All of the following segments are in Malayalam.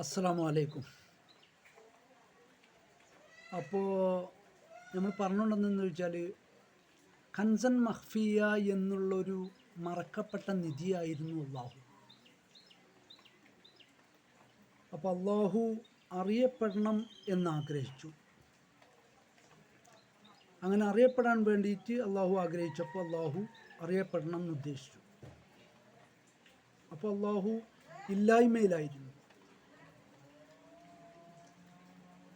അസ്സലാമു അലൈക്കും. അപ്പോൾ നമ്മൾ പറഞ്ഞുകൊണ്ടെന്ന് ചോദിച്ചാൽ കൻസൻ മഖ്ഫിയ എന്നുള്ളൊരു മറക്കപ്പെട്ട നിധിയായിരുന്നു അള്ളാഹു. അപ്പോൾ അള്ളാഹു അറിയപ്പെടണം എന്നാഗ്രഹിച്ചു. അങ്ങനെ അറിയപ്പെടാൻ വേണ്ടിയിട്ട് അള്ളാഹു ആഗ്രഹിച്ചപ്പോൾ അള്ളാഹു അറിയപ്പെടണം എന്നുദ്ദേശിച്ചു. അപ്പോൾ അള്ളാഹു ഇല്ലായ്മയിലായിരുന്നു.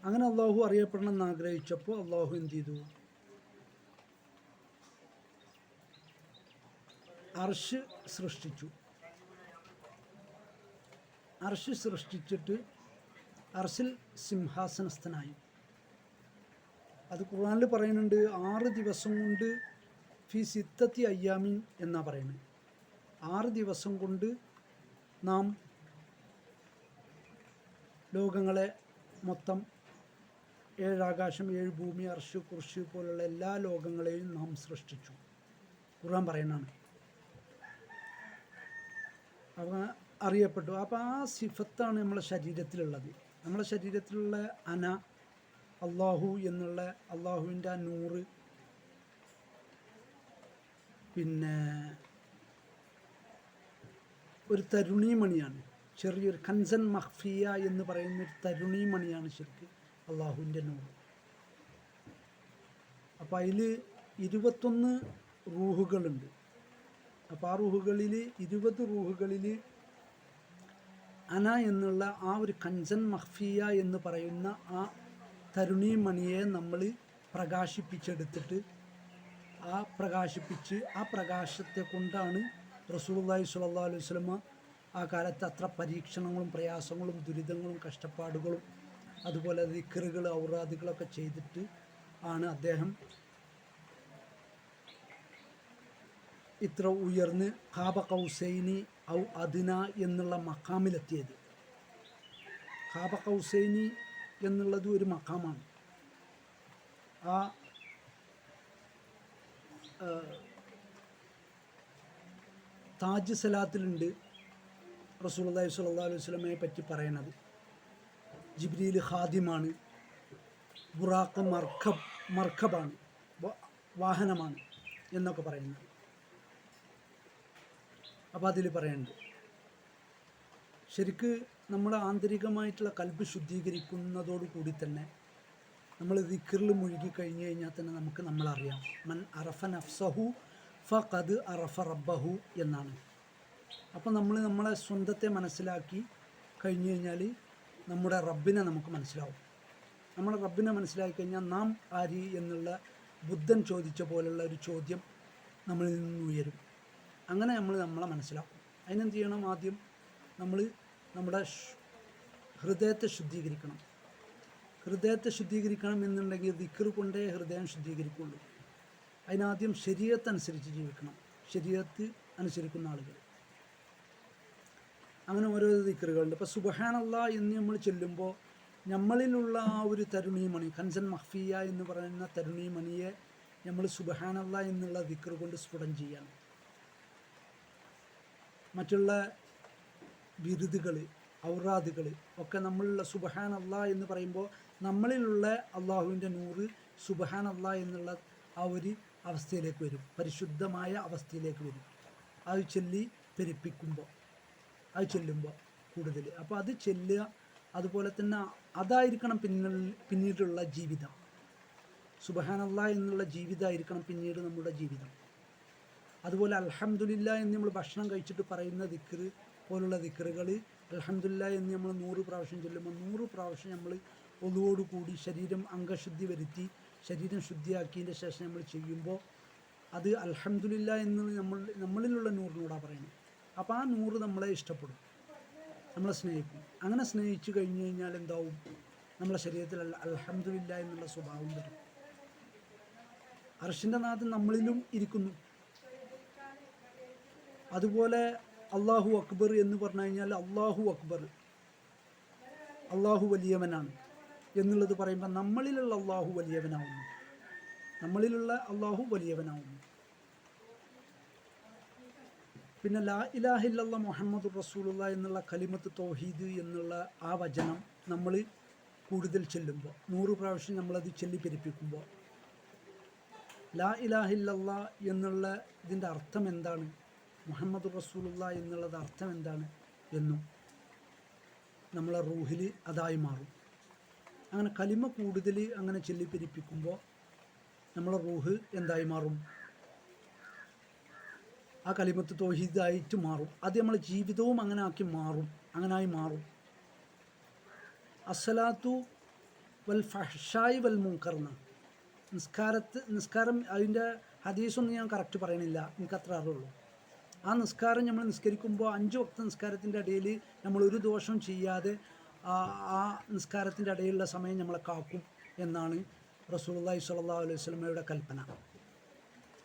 അങ്ങനെ അള്ളാഹു അറിയപ്പെടണം എന്ന് ആഗ്രഹിച്ചപ്പോൾ അള്ളാഹു എന്ത് ചെയ്തു? അർശ് സൃഷ്ടിച്ചു. അർശ് സൃഷ്ടിച്ചിട്ട് അർശിൽ സിംഹാസനസ്ഥനായി. അത് ഖുർആനിൽ പറയുന്നുണ്ട്, 6 ദിവസം കൊണ്ട് ഫി സിത്തത്തി അയ്യാമിൻ എന്നാ പറയുന്നത്. 6 ദിവസം കൊണ്ട് നാം ലോകങ്ങളെ മൊത്തം 7 ആകാശം 7 ഭൂമി അർശ് കുർശി പോലുള്ള എല്ലാ ലോകങ്ങളെയും നാം സൃഷ്ടിച്ചു. ഖുർആൻ പറയുന്നതാണ്. അപ്പോൾ അറിയപ്പെട്ടു. അപ്പോൾ ആ സിഫത്താണ് നമ്മളെ ശരീരത്തിലുള്ളത്. നമ്മളെ ശരീരത്തിലുള്ള അന അള്ളാഹു എന്നുള്ള അള്ളാഹുവിൻ്റെ ആ നൂറ്, പിന്നെ ഒരു തരുണീമണിയാണ്, ചെറിയൊരു കൻസൻ മഖ്ഫിയ എന്ന് പറയുന്ന ഒരു തരുണീമണിയാണ് ശരിക്ക് അള്ളാഹുവിൻ്റെ നൂറ്. അപ്പോൾ അതിൽ 21 റൂഹുകളുണ്ട്. അപ്പോൾ ആ റൂഹുകളിൽ 20 റൂഹുകളിൽ അന എന്നുള്ള ആ ഒരു കൻസൻ മഖ്ഫിയ എന്ന് പറയുന്ന ആ തരുണീമണിയെ നമ്മൾ പ്രകാശിപ്പിച്ചെടുത്തിട്ട് ആ പ്രകാശത്തെ കൊണ്ടാണ് റസൂലുള്ളാഹി സ്വല്ലല്ലാഹു അലൈഹി വസല്ലമ ആ കാലത്ത് അത്ര പരീക്ഷണങ്ങളും പ്രയാസങ്ങളും ദുരിതങ്ങളും കഷ്ടപ്പാടുകളും അതുപോലെ ദിക്റുകൾ ഔറാദുകളൊക്കെ ചെയ്തിട്ട് ആണ് അദ്ദേഹം ഇത്ര ഉയർന്ന് ഖാബ ഖൗസൈനി ഔ അദ്ന എന്നുള്ള മഖാമിലെത്തിയത്. ഖാബ ഖൗസൈനി എന്നുള്ളത് ഒരു മഖാമാണ്. ആ താജ് സലാത്തിലുണ്ട് റസൂലുള്ളാഹി സ്വല്ലല്ലാഹു അലൈഹി വസല്ലമയെ പറ്റി പറയുന്നത്. ജിബ്രീൽ ഖാദിമാണ്, ബുറാഖ് മർക്കബാണ്, വാഹനമാണ് എന്നൊക്കെ പറയുന്നത്. അപ്പോൾ അതിൽ പറയുന്നുണ്ട്, ശരിക്ക് നമ്മുടെ ആന്തരികമായിട്ടുള്ള കൽബ് ശുദ്ധീകരിക്കുന്നതോടു കൂടി തന്നെ നമ്മൾ ദിക്റിൽ മുഴുകി കഴിഞ്ഞു കഴിഞ്ഞാൽ തന്നെ നമുക്ക് നമ്മളറിയാം. മൻ അറഫ നഫ്സഹു ഫഖദ് അറഫ റബ്ബഹു എന്നാണ്. അപ്പോൾ നമ്മൾ നമ്മളെ സ്വന്തത്തെ മനസ്സിലാക്കി കഴിഞ്ഞു കഴിഞ്ഞാൽ നമ്മുടെ റബ്ബിനെ നമുക്ക് മനസ്സിലാവും. നമ്മുടെ റബ്ബിനെ മനസ്സിലാക്കി കഴിഞ്ഞാൽ നാം ആര് എന്നുള്ള ബുദ്ധൻ ചോദിച്ച പോലുള്ള ഒരു ചോദ്യം നമ്മളിൽ നിന്ന് ഉയരും. അങ്ങനെ നമ്മൾ നമ്മളെ മനസ്സിലാക്കും. അതിനെന്ത് ചെയ്യണം? ആദ്യം നമ്മൾ നമ്മുടെ ഹൃദയത്തെ ശുദ്ധീകരിക്കണം. ഹൃദയത്തെ ശുദ്ധീകരിക്കണം എന്നുണ്ടെങ്കിൽ ദിക്ർ കൊണ്ടേ ഹൃദയം ശുദ്ധീകരിക്കുള്ളൂ. അതിനാദ്യം ശരീഅത്തനുസരിച്ച് ജീവിക്കണം. ശരീഅത്ത് അനുസരിക്കുന്ന ആളുകൾ. അങ്ങനെ ഓരോ ദിക്റുകളുണ്ട്. ഇപ്പോൾ സുബ്ഹാനല്ലാഹ് എന്ന് നമ്മൾ ചൊല്ലുമ്പോൾ നമ്മളിലുള്ള ആ ഒരു തരുണീമണി, കൻസൻ മഖ്ഫിയ എന്ന് പറയുന്ന തരുണീമണിയെ നമ്മൾ സുബ്ഹാനല്ലാഹ് എന്നുള്ള ദിക്ർ കൊണ്ട് സ്ഫുടം ചെയ്യണം. മറ്റുള്ള ബിരുദുകൾ ഔറാദുകൾ ഒക്കെ നമ്മളുള്ള സുബ്ഹാനല്ലാഹ് എന്ന് പറയുമ്പോൾ നമ്മളിലുള്ള അള്ളാഹുവിൻ്റെ നൂറ് സുബ്ഹാനല്ലാഹ് എന്നുള്ള ആ ഒരു അവസ്ഥയിലേക്ക് വരും, പരിശുദ്ധമായ അവസ്ഥയിലേക്ക് വരും. അത് ചൊല്ലി പെരുപ്പിക്കുമ്പോൾ, അത് ചെല്ലുമ്പോൾ കൂടുതൽ. അപ്പോൾ അത് ചെല്ലുക. അതുപോലെ തന്നെ അതായിരിക്കണം പിന്നീടുള്ള ജീവിതം. സുബ്ഹാനല്ലാഹ് എന്നുള്ള ജീവിതമായിരിക്കണം പിന്നീട് നമ്മുടെ ജീവിതം. അതുപോലെ അൽഹംദുലില്ലാ എന്ന് നമ്മൾ ഭക്ഷണം കഴിച്ചിട്ട് പറയുന്ന ദിക്ർ പോലുള്ള ദിക്റുകൾ, അൽഹംദുലില്ലാ എന്ന് നമ്മൾ 100 പ്രാവശ്യം ചൊല്ലുമ്പോൾ 100 പ്രാവശ്യം നമ്മൾ ഒന്നുകൂടി ശരീരം അംഗശുദ്ധി വരുത്തി ശരീരം ശുദ്ധിയാക്കിയതിൻ്റെ ശേഷം നമ്മൾ ചെയ്യുമ്പോൾ അത് അൽഹംദുലില്ലാ എന്ന് നമ്മളിലുള്ള നൂറിനോടാണ് പറയുന്നത്. അപ്പോൾ ആ നൂറ് നമ്മളെ ഇഷ്ടപ്പെടും, നമ്മളെ സ്നേഹിക്കും. അങ്ങനെ സ്നേഹിച്ചു കഴിഞ്ഞു കഴിഞ്ഞാൽ എന്താവും? നമ്മളെ ശരീരത്തിൽ അൽഹംദുലില്ലാ എന്നുള്ള സ്വഭാവം വരും. അർശിൻ്റെ നാഥൻ നമ്മളിലും ഇരിക്കുന്നു. അതുപോലെ അള്ളാഹു അക്ബർ എന്ന് പറഞ്ഞു കഴിഞ്ഞാൽ അള്ളാഹു അക്ബർ, അള്ളാഹു വലിയവനാണ് എന്നുള്ളത് പറയുമ്പോൾ നമ്മളിലുള്ള അള്ളാഹു വലിയവനാവുന്നു. നമ്മളിലുള്ള അള്ളാഹു വലിയവനാവുന്നു. പിന്നെ ലാ ഇലാഹ ഇല്ലല്ലാഹ് മുഹമ്മദുർ റസൂലുള്ളാഹ് എന്നുള്ള കലിമത്ത് തൗഹീദ് എന്നുള്ള ആ വചനം നമ്മൾ കൂടുതൽ ചെല്ലുമ്പോൾ 100 പ്രാവശ്യം നമ്മളത് ചൊല്ലിപ്പെരിപ്പിക്കുമ്പോൾ ലാ ഇലാഹ ഇല്ലല്ലാഹ് എന്നുള്ള ഇതിൻ്റെ അർത്ഥം എന്താണ്, മുഹമ്മദുർ റസൂലുള്ളാഹ് എന്നുള്ളത് അർത്ഥം എന്താണ് എന്നും നമ്മളെ റൂഹിൽ അതായി മാറും. അങ്ങനെ കലിമ കൂടുതൽ അങ്ങനെ ചൊല്ലിപ്പെരിപ്പിക്കുമ്പോൾ നമ്മളെ റൂഹ് എന്തായി മാറും, ആ കലിമത്ത് തൗഹീദായിട്ട് മാറും. അത് നമ്മളെ ജീവിതവും അങ്ങനെ ആക്കി മാറും, അങ്ങനായി മാറും. അസ്സലാത്തു വൽ ഫഹ്ഷായി വൽ മുൻകർ എന്നാണ് നിസ്കാരം. അതിൻ്റെ ഹദീസൊന്നും ഞാൻ കറക്റ്റ് പറയണില്ല, എനിക്കത്ര അറിവുള്ളൂ. ആ നിസ്കാരം നമ്മൾ നിസ്കരിക്കുമ്പോൾ 5 വക്ത നിസ്കാരത്തിൻ്റെ ഇടയിൽ നമ്മൾ ഒരു ദോഷം ചെയ്യാതെ ആ നിസ്കാരത്തിൻ്റെ ഇടയിലുള്ള സമയം നമ്മളെ കാക്കും എന്നാണ് റസൂലുള്ളാഹി സ്വല്ലല്ലാഹു അലൈഹി വസല്ലമയുടെ കൽപ്പന.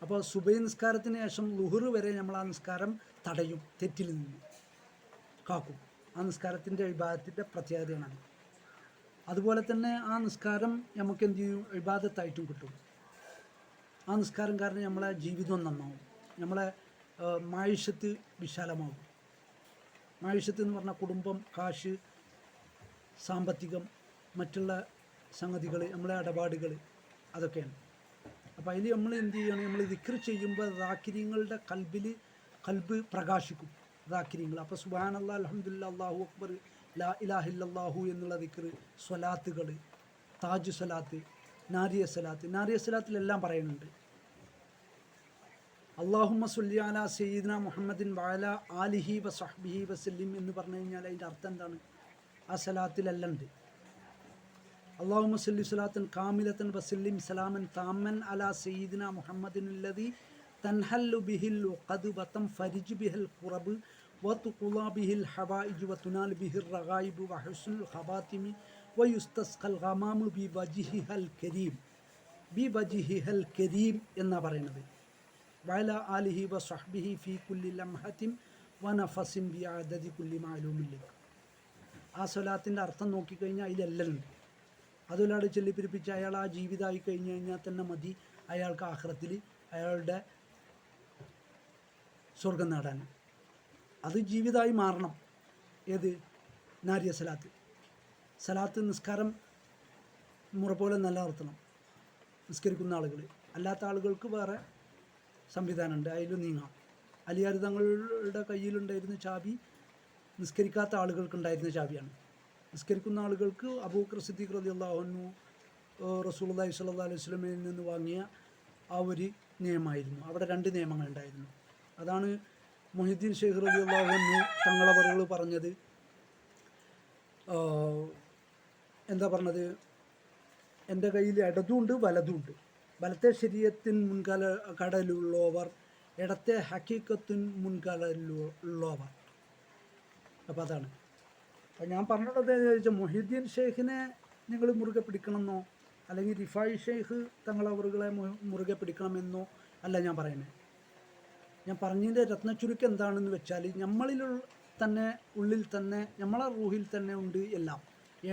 അപ്പോൾ സുബഹി നിസ്കാരത്തിന് ശേഷം ളുഹർ വരെ നമ്മൾ ആ നിസ്കാരം തടയും, തെറ്റിൽ നിന്ന് കാക്കും. ആ നിസ്കാരത്തിൻ്റെ ഇബാദത്തിൻ്റെ പ്രത്യേകതയാണ്. അതുപോലെ തന്നെ ആ നിസ്കാരം നമുക്ക് എന്ത് ചെയ്യും, ഇബാദത്തായിട്ടും കിട്ടും. ആ നിസ്കാരം കാരണം നമ്മളെ ജീവിതം നന്നാവും, നമ്മളെ മായിഷത്ത് വിശാലമാകും. മായിഷത്ത് എന്ന് പറഞ്ഞാൽ കുടുംബം, കാശ്, സാമ്പത്തികം, മറ്റുള്ള സംഗതികൾ, നമ്മളെ ഇടപാടുകൾ, അതൊക്കെയാണ്. അപ്പോൾ അതിൽ നമ്മൾ എന്ത് ചെയ്യണം, നമ്മൾ ദിക്ർ ചെയ്യുമ്പോൾ ദാക്കിര്യങ്ങളുടെ കൽബ് പ്രകാശിക്കും, ദാക്കിര്യങ്ങൾ. അപ്പോൾ സുബ്ഹാനല്ലാഹ്, അൽഹംദുലില്ലാഹ്, അല്ലാഹു അക്ബർ, ലാ ഇലാഹ ഇല്ലല്ലാഹു എന്നുള്ള ദിക്ർ, സ്വലാത്തുകൾ, താജ് സ്വലാത്ത്, നാരിയ സ്വലാത്ത്, നാരിയ സ്വലാത്തിലെല്ലാം പറയുന്നുണ്ട്. അല്ലാഹുമ്മ സ്വല്ലി അലാ സയ്യിദിന മുഹമ്മദിൻ വഅലാ ആലിഹി വസഹ്ബിഹി വസല്ലിം എന്ന് പറഞ്ഞു കഴിഞ്ഞാൽ അതിൻ്റെ അർത്ഥം എന്താണ്, ആ സ്വലാത്തിലെല്ലാം ഉണ്ട്. അല്ലാഹുമ്മ സ്വല്ലി സ്വലാത്തൻ കാമിലത്തൻ വസല്ലിം സലാമൻ താമൻ അലാ സയ്യിദിന മുഹമ്മദിനുല്ലദി തൻഹല്ലു ബിഹിൽ ഉഖദ് വതം ഫരിജ് ബിഹിൽ ഖുറബ് വതുഖുളാ ബിഹിൽ ഹവായിജ് വതുനാൽ ബിഹിർ റഗായിബ് വഹുസ്നുൽ ഖവാതിമി വയുസ്തസ്ഖൽ ഗമാമു ബിവജ്ഹിഹൽ കരീം, ബിവജ്ഹിഹൽ കരീം എന്നാണ് പറയുന്നത്. വഅലാ ആലിഹി വസഹ്ബിഹി ഫീ കുല്ലി ലംഹത്തിൻ വനഫസിൻ ബിഅദദി കുല്ലി മഅലൂമിൻ ലക്. ആ സ്വലാത്തിൻ്റെ അർത്ഥം നോക്കിക്കഴിഞ്ഞാൽ അതിലെല്ലാം ഉണ്ട്. അതുകൊണ്ടാണ് ചൊല്ലിപ്പിരിപ്പിച്ച് അയാൾ ആ ജീവിതമായി കഴിഞ്ഞ് കഴിഞ്ഞാൽ തന്നെ മതി അയാൾക്ക് ആഖിറത്തിൽ അയാളുടെ സ്വർഗം നേടാൻ. അത് ജീവിതമായി മാറണം. ഏത്, നാരിയ സലാത്ത് നിസ്കാരം മുറ പോലെ നിലനിർത്തണം നിസ്കരിക്കുന്ന ആളുകൾ. അല്ലാത്ത ആളുകൾക്ക് വേറെ സംവിധാനമുണ്ട്, അതിൽ നീങ്ങാം. അലിയാർ തങ്ങളുടെ കയ്യിലുണ്ടായിരുന്ന ചാബി നിസ്കരിക്കാത്ത ആളുകൾക്കുണ്ടായിരുന്ന ചാബിയാണ്. നിസ്കരിക്കുന്ന ആളുകൾക്ക് അബൂബക്കർ സിദ്ദീഖ് റളിയല്ലാഹു അൻഹു റസൂലുള്ളാഹി സ്വല്ലല്ലാഹു അലൈഹി വസല്ലമയിൽ നിന്ന് വാങ്ങിയ ആ ഒരു നിയമമായിരുന്നു. അവിടെ 2 നിയമങ്ങളുണ്ടായിരുന്നു. അതാണ് മുഹ്യിദ്ദീൻ ഷെയ്ഖ് റളിയല്ലാഹു അൻഹു തങ്ങളവറുകൾ പറഞ്ഞത്. എന്താ പറഞ്ഞത്, എൻ്റെ കയ്യിൽ ഇടതുമുണ്ട് വലതുമുണ്ട്. വലത്തെ ശരീഅത്തിൻ മുൻകടലുള്ളവർ, ഇടത്തെ ഹക്കീക്കത്തിൻ മുൻകടലുള്ളവർ. അപ്പോൾ അതാണ്. അപ്പോൾ ഞാൻ പറഞ്ഞത് ചോദിച്ചാൽ മുഹ്യിദ്ദീൻ ഷെയ്ഖിനെ നിങ്ങൾ മുറുകെ പിടിക്കണമെന്നോ അല്ലെങ്കിൽ റിഫായി ഷെയ്ഖ് തങ്ങളവറുകളെ മുറുകെ പിടിക്കണമെന്നോ അല്ല ഞാൻ പറയുന്നത്. ഞാൻ പറഞ്ഞതിൻ്റെ രത്നച്ചുരുക്കം എന്താണെന്ന് വെച്ചാൽ നമ്മളിൽ തന്നെ, ഉള്ളിൽ തന്നെ, നമ്മളെ റൂഹിൽ തന്നെ ഉണ്ട് എല്ലാം.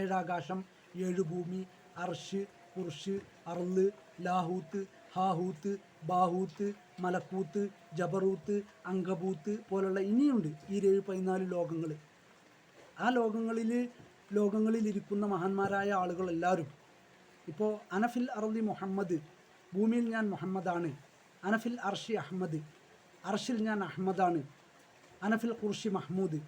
7 ആകാശം, 7 ഭൂമി, അർഷ്, കുർഷ്, അർള്, ലാഹൂത്ത്, ഹാഹൂത്ത്, ബാഹൂത്ത്, മലക്കൂത്ത്, ജബറൂത്ത്, അങ്കബൂത്ത് പോലുള്ള ഇനിയുണ്ട് ഈ 14 ലോകങ്ങൾ. ആ ലോകങ്ങളിലിരിക്കുന്ന മഹാന്മാരായ ആളുകളെല്ലാവരും ഇപ്പോൾ അനഫിൽ അർളി മുഹമ്മദ്, ഭൂമിയിൽ ഞാൻ മുഹമ്മദാണ്. അനഫിൽ അർഷി അഹമ്മദ്, അർഷിൽ ഞാൻ അഹമ്മദാണ്. അനഫിൽ കുർഷി മഹ്മൂദ്,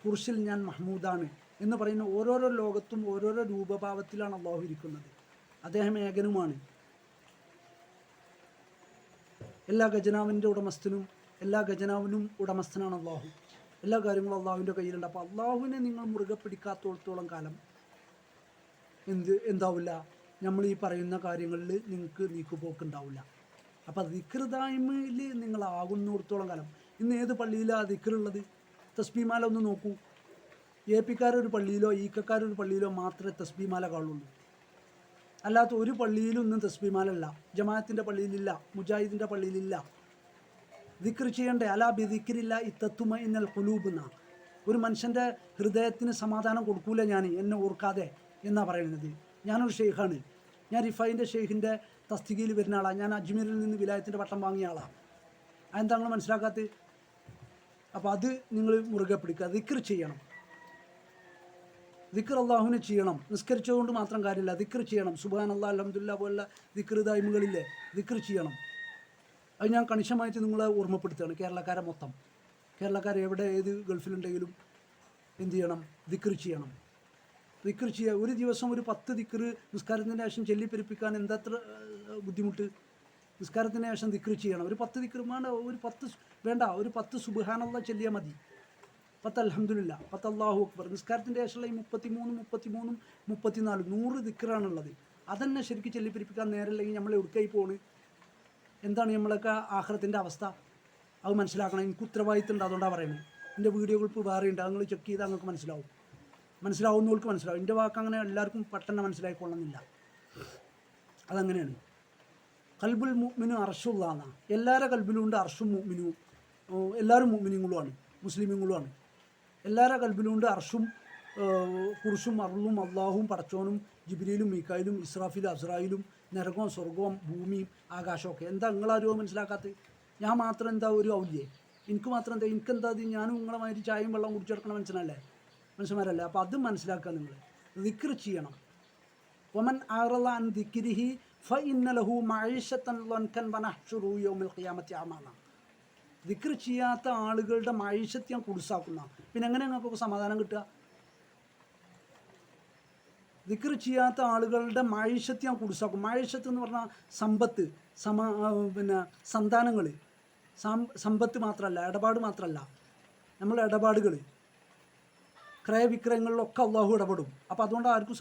കുർഷിൽ ഞാൻ മഹ്മൂദാണ് എന്ന് പറയുന്ന ഓരോരോ ലോകത്തും ഓരോരോ രൂപഭാവത്തിലാണ് അള്ളാഹു ഇരിക്കുന്നത്. അദ്ദേഹം ഏകനുമാണ്. എല്ലാ ഖജനാവിനും ഉടമസ്ഥനാണ് അള്ളാഹു. എല്ലാ കാര്യങ്ങളും അള്ളാഹുവിൻ്റെ കയ്യിലുണ്ട്. അപ്പോൾ അള്ളാഹുവിനെ നിങ്ങൾ മുറുകെ പിടിക്കാത്തോളത്തോളം കാലം എന്താവില്ല, നമ്മൾ ഈ പറയുന്ന കാര്യങ്ങളിൽ നിങ്ങൾക്ക് നീക്കുപോക്കുണ്ടാവില്ല. അപ്പോൾ ദിക്റുദായ്മയിൽ നിങ്ങളാകുന്നിടത്തോളം കാലം. ഇന്ന് ഏത് പള്ളിയിലാണ് ദിക്റുള്ളത്? തസ്ബീമാല ഒന്ന് നോക്കൂ. ഏപ്പിക്കാരൊരു പള്ളിയിലോ ഈക്കക്കാരൊരു പള്ളിയിലോ മാത്രമേ തസ്ബീമാല കാണുള്ളൂ. അല്ലാത്ത ഒരു പള്ളിയിലും ഇന്നും തസ്ബീമാലല്ല. ജമാഅത്തിൻ്റെ പള്ളിയിലില്ല, മുജാഹിദിൻ്റെ പള്ളിയിലില്ല. ദിക്ർ ചെയ്യണ്ടേ? അലാ ബി ദിക്രില്ല ഇത്തത്തുമഇന്നൽ ഖുലൂബ് എന്നാണ്. ഒരു മനുഷ്യൻ്റെ ഹൃദയത്തിന് സമാധാനം കൊടുക്കൂല ഞാൻ എന്നെ ഓർക്കാതെ എന്നാണ് പറയുന്നത്. ഞാനൊരു ഷെയ്ഖാണ്. ഞാൻ റിഫായിൻ്റെ ഷെയ്ഖിൻ്റെ തസ്തികയിൽ വരുന്ന ആളാണ്. ഞാൻ അജ്മീറിൽ നിന്ന് വിലായത്തിൻ്റെ പട്ടം വാങ്ങിയ ആളാണ്. അതെന്താ നിങ്ങൾ മനസ്സിലാക്കാത്തത്? അപ്പോൾ അത് നിങ്ങൾ മുറുകെ പിടിക്കുക. ദിക്ർ ചെയ്യണം, ദിക്ർ അള്ളാഹുവിനെ ചെയ്യണം. നിസ്കരിച്ചുകൊണ്ട് മാത്രം കാര്യമില്ല, ദിക്ർ ചെയ്യണം. സുബ്ഹാനല്ലാഹ്, അൽഹംദുലില്ലാഹ് പോലുള്ള ദിക്ർ ദായിമുകളില്ലേ, ദിക്ർ ചെയ്യണം. അത് ഞാൻ കണിശമായിട്ട് നിങ്ങളെ ഓർമ്മപ്പെടുത്തുകയാണ്. കേരളക്കാരെ മൊത്തം, കേരളക്കാർ എവിടെ ഏത് ഗൾഫിലുണ്ടെങ്കിലും എന്ത് ചെയ്യണം? ദിക്ർ ചെയ്യണം. ദിക്ർ ചെയ്യുക. ഒരു ദിവസം ഒരു 10 ദിക്ർ നിസ്കാരത്തിൻ്റെ ശേഷം ചൊല്ലിപ്പെരുപ്പിക്കാൻ എന്തത്ര ബുദ്ധിമുട്ട്. നിസ്കാരത്തിന് ശേഷം ദിക്ർ ചെയ്യണം. ഒരു 10 ദിക്ർ വേണ്ട, ഒരു 10 സുബ്ഹാനല്ലാഹ് ചൊല്ലിയാൽ മതി, 10 അൽഹംദുലില്ലാഹ്, 10 അല്ലാഹു അക്ബർ. നിസ്കാരത്തിൻ്റെ ശേഷമുള്ള ഈ 33 34 100 ദിക്റാണുള്ളത്. അതന്നെ ശരിക്കും ചൊല്ലിപ്പെരുപ്പിക്കാൻ നേരമില്ലെങ്കിൽ നമ്മൾ എവിടേക്കായി പോണ്? എന്താണ് നമ്മളൊക്കെ ആഖിറത്തിൻ്റെ അവസ്ഥ? അത് മനസ്സിലാക്കണം. എനിക്ക് ഉത്തരവാദിത്തം ഉണ്ട്, അതുകൊണ്ടാണ് പറയുന്നത്. എൻ്റെ വീഡിയോകൾ ഇപ്പോൾ വേറെ ഉണ്ട്, നിങ്ങൾ ചെക്ക് ചെയ്താൽ നിങ്ങൾക്ക് മനസ്സിലാവുന്നവർക്ക് മനസ്സിലാവും. എൻ്റെ വാക്ക് അങ്ങനെ എല്ലാവർക്കും പെട്ടെന്ന് മനസ്സിലായിക്കൊള്ളുന്നില്ല, അതങ്ങനെയാണ്. കൽബുൽ മുഅ്മിനു അർശുള്ളാന്ന, എല്ലാവരുടെ കൽബിലും ഉണ്ട് അർഷും മുഅ്മിനും. എല്ലാവരും മുഅ്മിനീങ്ങളുമാണ്, മുസ്ലിമീങ്ങളുമാണ്. എല്ലാവരുടെ കൽബിലും ഉണ്ട് അർഷും കുർഷും അർളും അള്ളാഹും പടച്ചോനും ജിബ്രീലും മീക്കായിലും ഇസ്രാഫിലും അസ്രായിലും നരകവും സ്വർഗവും ഭൂമിയും ആകാശമൊക്കെ. എന്താ നിങ്ങളാരോ മനസ്സിലാക്കാത്തത്? ഞാൻ മാത്രം എന്താ ഒരു ഔല്യേ? എനിക്ക് മാത്രം എന്താ? എനിക്കെന്താ? ഞാനും നിങ്ങളെ മാതിരി ചായയും വെള്ളം കുടിച്ചെടുക്കണ മനുഷ്യന്മാരല്ലേ? അപ്പോൾ അത് മനസ്സിലാക്കുക. നിങ്ങൾ ദിക്ർ ചെയ്യണം. വമൻ അഅറള അൻ ദിക്രിഹി ഫഇന്ന ലഹു മഈശത്തൻ ലൻകൻ വനഹ്ശുറു യൗമൽ ഖിയാമത്തി അമാന. ദിക്ർ ചെയ്യാത്ത ആളുകളുടെ മഈശത്ത് ഞാൻ കുടുസാക്കുന്ന. പിന്നെ എങ്ങനെ നിങ്ങൾക്ക് സമാധാനം കിട്ടുക? ദിക്ർ ചെയ്യാത്ത ആളുകളുടെ മഈശത്ത് ഞാൻ കുടുസാക്കും. മഈശത്ത് എന്ന് പറഞ്ഞാൽ സമ്പത്ത്, സന്താനങ്ങൾ, സമ്പത്ത് മാത്രമല്ല, ഇടപാട് മാത്രമല്ല, നമ്മളെ ഇടപാടുകൾ, ക്രയവിക്രയങ്ങളിലൊക്കെ അള്ളാഹു ഇടപെടും. അപ്പോൾ അതുകൊണ്ട് ആർക്കും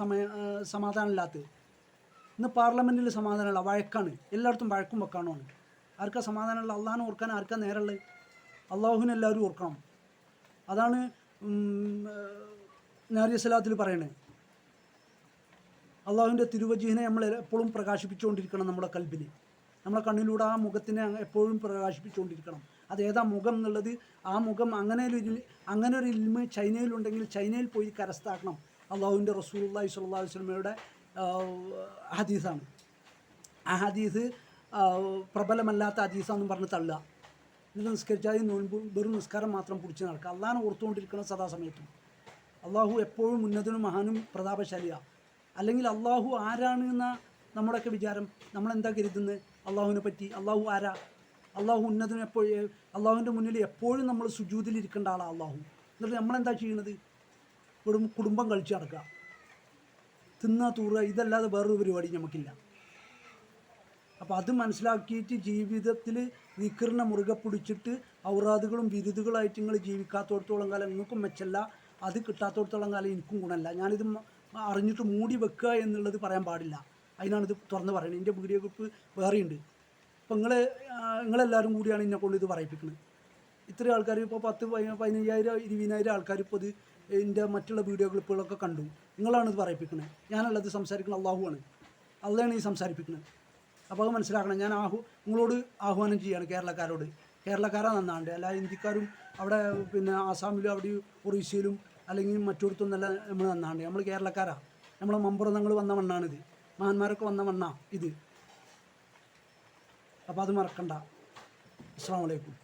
സമാധാനമില്ലാത്തത്. ഇന്ന് പാർലമെൻറ്റിൽ സമാധാനമില്ല, വഴക്കാണ്, എല്ലായിടത്തും വഴക്കും വെക്കാനുമാണ്. ആർക്കാ സമാധാനമുള്ള? അള്ളാഹിനെ ഓർക്കാൻ ആർക്കാ നേരമുള്ളത്? അള്ളാഹുവിനെ എല്ലാവരും ഓർക്കണം. അതാണ് നാരിയ സലാത്തിൽ പറയണത്. അള്ളാഹുവിൻ്റെ തിരുവജീഹിനെ നമ്മൾ എപ്പോഴും പ്രകാശിപ്പിച്ചുകൊണ്ടിരിക്കണം. നമ്മുടെ കൽബിൽ, നമ്മളെ കണ്ണിലൂടെ ആ മുഖത്തിനെ എപ്പോഴും പ്രകാശിപ്പിച്ചുകൊണ്ടിരിക്കണം. അതേതാ മുഖം എന്നുള്ളത്, ആ മുഖം അങ്ങനെ ഒരു ഇൽമ് ചൈനയിലുണ്ടെങ്കിൽ ചൈനയിൽ പോയി കരസ്ഥാക്കണം. അള്ളാഹുവിൻ്റെ റസൂലുള്ളാഹി സ്വല്ലല്ലാഹു അലൈഹി വസല്ലമയുടെ ഹദീസാണ്. ആ ഹദീസ് പ്രബലമല്ലാത്ത ഹദീസാണെന്ന് പറഞ്ഞ് തള്ളുക. എന്നിട്ട് നിസ്കരിച്ചാൽ നോൻപ് വെറും നിസ്കാരം മാത്രം പിടിച്ച് നടക്കുക. അള്ളാഹിനെ ഓർത്തുകൊണ്ടിരിക്കണം സദാസമയത്തും. അള്ളാഹു എപ്പോഴും ഉന്നതനും മഹാനും പ്രതാപശാലിയാണ്. അല്ലെങ്കിൽ അള്ളാഹു ആരാണ് എന്ന നമ്മുടെയൊക്കെ വിചാരം. നമ്മളെന്താ കരുതുന്നത് അള്ളാഹുവിനെ പറ്റി? അള്ളാഹു ആരാ? അള്ളാഹു ഉന്നതനും എപ്പോഴും അള്ളാഹുവിൻ്റെ മുന്നിൽ എപ്പോഴും നമ്മൾ സുജൂദിലിരിക്കേണ്ട ആളാണ് അള്ളാഹു. എന്നിട്ട് നമ്മളെന്താ ചെയ്യണത്? കുടുംബം കളിച്ച് നടക്കുക, തിന്നാ തൂറുക, ഇതല്ലാതെ വേറൊരു പരിപാടി നമുക്കില്ല. അപ്പോൾ അത് മനസ്സിലാക്കിയിട്ട് ജീവിതത്തിൽ ദിക്റിനെ മുറുകെ പിടിച്ചിട്ട് ഔറാദുകളും ബിരുദുകളായിട്ട് നിങ്ങൾ ജീവിക്കാത്തോടത്തോളം കാലം നിങ്ങൾക്കും മെച്ചല്ല, അത് കിട്ടാത്തോടത്തോളം കാലം എനിക്കും ഗുണമല്ല. ഞാനിത് അറിഞ്ഞിട്ട് മൂടി വെക്കുക എന്നുള്ളത് പറയാൻ പാടില്ല. അതിനാണിത് തുറന്ന് പറയുന്നത്. എൻ്റെ വീഡിയോ ഗ്രൂപ്പ് വേറെയുണ്ട്. അപ്പോൾ നിങ്ങളെല്ലാവരും കൂടിയാണ് എന്നെ കൊണ്ട് ഇത് പറയിപ്പിക്കുന്നത്. ഇത്രയും ആൾക്കാർ ഇപ്പോൾ 10, 15,000, 20,000 ആൾക്കാർ ഇപ്പോൾ ഇത് എൻ്റെ മറ്റുള്ള വീഡിയോ ക്ലിപ്പുകളൊക്കെ കണ്ടു. നിങ്ങളാണിത് പറയിപ്പിക്കുന്നത്. ഞാനുള്ളത് സംസാരിക്കുന്നത് അള്ളാഹുവാണ്. അള്ളാഹാണ് ഈ സംസാരിപ്പിക്കുന്നത്. അപ്പോൾ അത് മനസ്സിലാക്കണം. ഞാൻ നിങ്ങളോട് ആഹ്വാനം ചെയ്യുകയാണ്, കേരളക്കാരാ നന്നാണ്ട്. അല്ല ഇന്ത്യക്കാരും അവിടെ ആസാമിലും അവിടെ ഒറീസയിലും അല്ലെങ്കിൽ മറ്റൊരുത്തും നല്ല നമ്മൾ നന്നാണ്ട്. നമ്മൾ കേരളക്കാരാണ്. നമ്മളെ മമ്പുറങ്ങൾ വന്ന മണ്ണാണിത്, മഹാന്മാരൊക്കെ വന്ന മണ്ണാണ് ഇത്. അപ്പോൾ അത് മറക്കണ്ട. അസ്സലാമു അലൈക്കും.